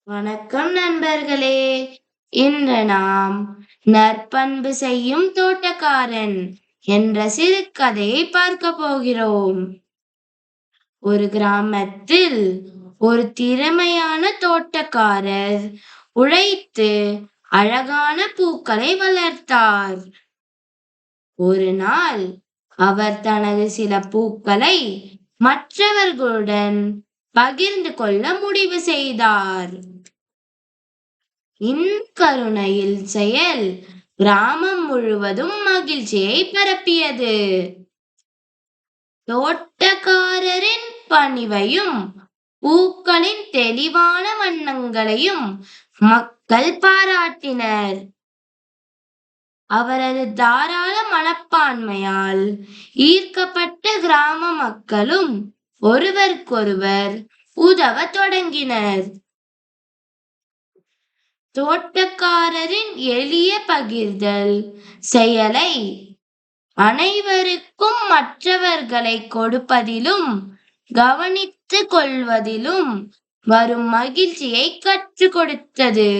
வணக்கம் நண்பர்களே. இன்று நாம் நற்பண்பு செய்யும் தோட்டக்காரன் என்ற சிறுகதையை பார்க்க போகிறோம். ஒரு கிராமத்தில் ஒரு திறமையான தோட்டக்காரர் உழைத்து அழகான பூக்களை வளர்த்தார். ஒரு நாள் அவர் தனது சில பூக்களை மற்றவர்களுடன் பகிர்ந்து கொள்ள முடிவு செய்தார். இன்கருணையில் செயல் கிராமம் முழுவதும் மகிழ்ச்சியை பரப்பியது. தோட்டக்காரரின் பணிவையும் பூக்களின் தெளிவான வண்ணங்களையும் மக்கள் பாராட்டினர். அவரது தாராள மனப்பான்மையால் ஈர்க்கப்பட்ட கிராம மக்களும் ஒருவருக்கொருவர் உதவத் தொடங்கினர். தோட்டக்காரரின் எளிய பகிர்தல் செயலை அனைவருக்கும் மற்றவர்களை கொடுப்பதிலும் கவனித்துக் கொள்வதிலும் வரும் மகிழ்ச்சியை கற்றுக் கொடுத்தது.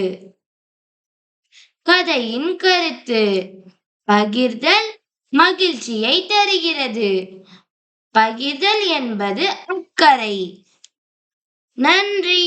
கதையின் கருத்து: பகிர்தல் மகிழ்ச்சியை தருகிறது. பகிர்தல் என்பது அக்கறை. நன்றி.